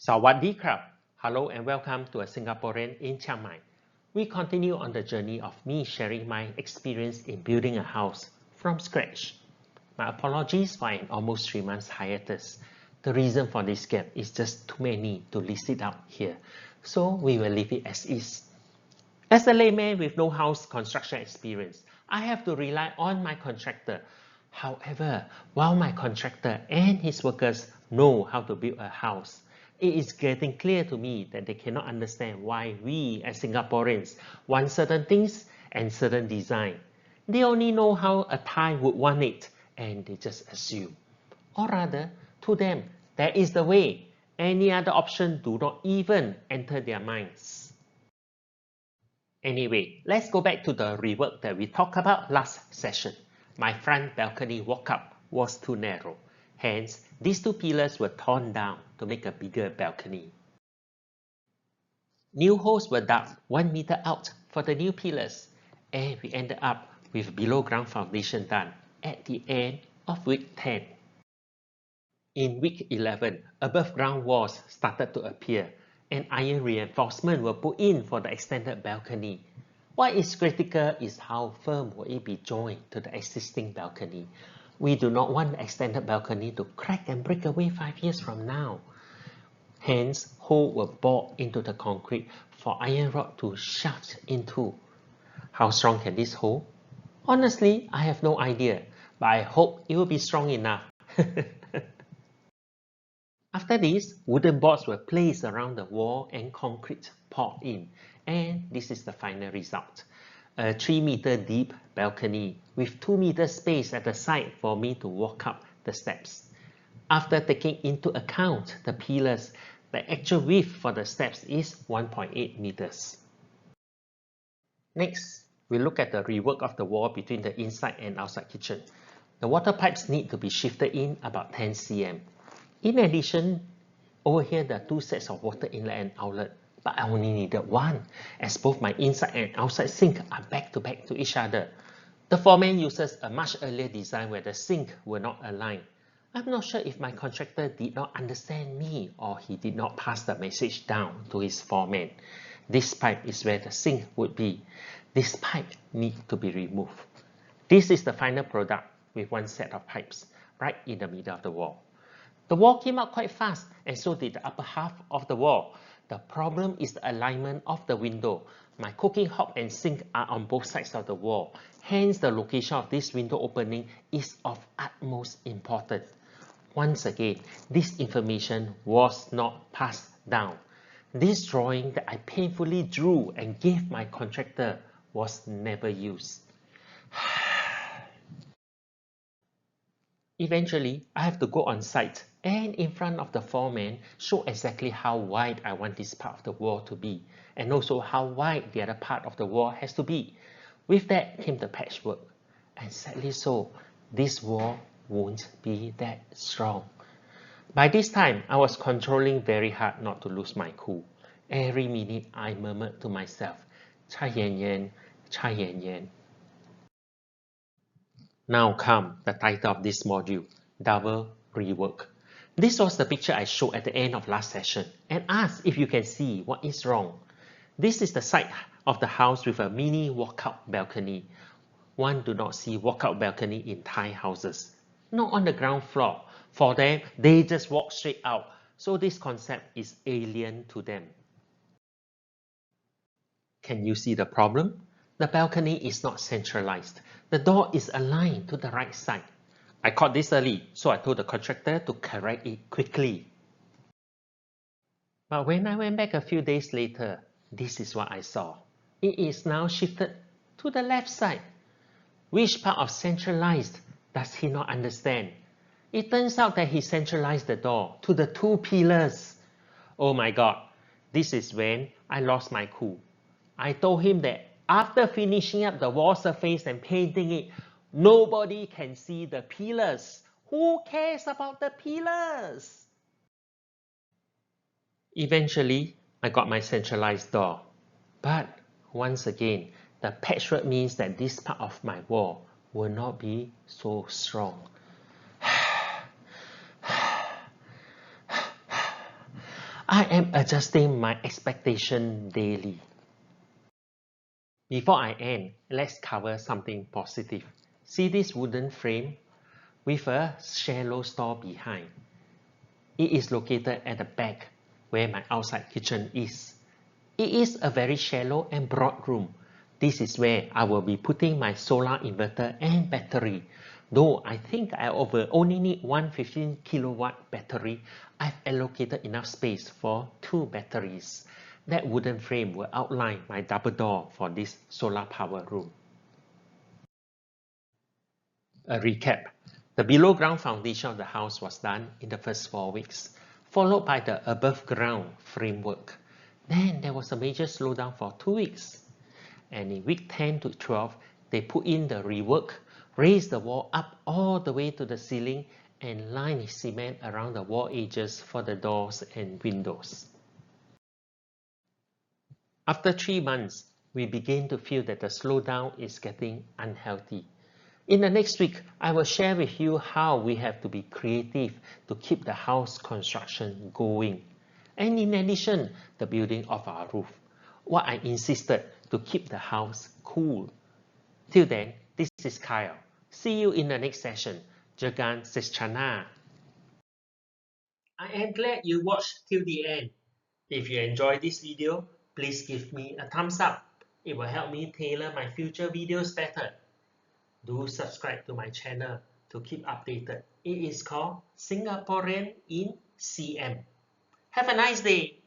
Sawadee krap. Hello and welcome to a Singaporean in Chiang Mai. We continue on the journey of me sharing my experience in building a house from scratch. My apologies for an almost 3 months hiatus. The reason for this gap is just too many to list it out here, so we will leave it as is. As a layman with no house construction experience, I have to rely on my contractor. However, while my contractor and his workers know how to build a house, it is getting clear to me that they cannot understand why we as Singaporeans want certain things and certain design. They only know how a Thai would want it and they just assume. Or rather, to them, that is the way. Any other option do not even enter their minds. Anyway, let's go back to the rework that we talked about last session. My front balcony walk-up was too narrow. Hence, these two pillars were torn down to make a bigger balcony. New holes were dug 1 meter out for the new pillars, and we ended up with below ground foundation done at the end of week 10. In week 11, above ground walls started to appear, and iron reinforcement were put in for the extended balcony. What is critical is how firm will it be joined to the existing balcony. We do not want the extended balcony to crack and break away 5 years from now. Hence, holes were bored into the concrete for iron rod to shaft into. How strong can this hole? Honestly, I have no idea, but I hope it will be strong enough. After this, wooden boards were placed around the wall and concrete poured in, and this is the final result. A 3 meter deep balcony with 2 meter space at the side for me to walk up the steps. After taking into account the pillars, the actual width for the steps is 1.8 meters. Next, we look at the rework of the wall between the inside and outside kitchen. The water pipes need to be shifted in about 10 cm. In addition, over here there are 2 sets of water inlet and outlet, but I only needed one, as both my inside and outside sink are back to each other. The foreman uses a much earlier design where the sink were not aligned. I'm not sure if my contractor did not understand me or he did not pass the message down to his foreman. This pipe is where the sink would be. This pipe needs to be removed. This is the final product with one set of pipes right in the middle of the wall. The wall came out quite fast, and so did the upper half of the wall. The problem is the alignment of the window. My cooking hob and sink are on both sides of the wall. Hence, the location of this window opening is of utmost importance. Once again, this information was not passed down. This drawing that I painfully drew and gave my contractor was never used. Eventually, I have to go on site and in front of the foreman show exactly how wide I want this part of the wall to be, and also how wide the other part of the wall has to be. With that came the patchwork, and sadly so, this wall won't be that strong. By this time, I was controlling very hard not to lose my cool. Every minute I murmured to myself, Chai Yan Yan, Chai Yan Yan. Now come the title of this module, Double Rework. This was the picture I showed at the end of last session and asked if you can see what is wrong. This is the side of the house with a mini walkout balcony. One do not see walkout balcony in Thai houses. Not on the ground floor. For them, they just walk straight out. So this concept is alien to them. Can you see the problem? The balcony is not centralized. The door is aligned to the right side. I caught this early, so I told the contractor to correct it quickly. But when I went back a few days later, this is what I saw. It is now shifted to the left side. Which part of centralized does he not understand? It turns out that he centralized the door to the 2 pillars. Oh my God, this is when I lost my cool. I told him that after finishing up the wall surface and painting it, nobody can see the pillars. Who cares about the pillars? Eventually, I got my centralized door. But once again, the patchwork means that this part of my wall will not be so strong. I am adjusting my expectation daily. Before I end, let's cover something positive. See this wooden frame with a shallow stall behind. It is located at the back where my outside kitchen is. It is a very shallow and broad room. This is where I will be putting my solar inverter and battery. Though I think I only need one 15 kilowatt battery, I've allocated enough space for 2 batteries. That wooden frame will outline my double door for this solar power room. A recap. The below ground foundation of the house was done in the first 4 weeks, followed by the above ground framework. Then there was a major slowdown for 2 weeks. And in week 10 to 12, they put in the rework, raised the wall up all the way to the ceiling, and lined cement around the wall edges for the doors and windows. After 3 months, we begin to feel that the slowdown is getting unhealthy. In the next week, I will share with you how we have to be creative to keep the house construction going. And in addition, the building of our roof. What I insisted to keep the house cool. Till then, this is Kyle. See you in the next session. Jagan Sischana. I am glad you watched till the end. If you enjoyed this video, please give me a thumbs up. It will help me tailor my future videos better. Do subscribe to my channel to keep updated. It is called Singaporean in CM. Have a nice day.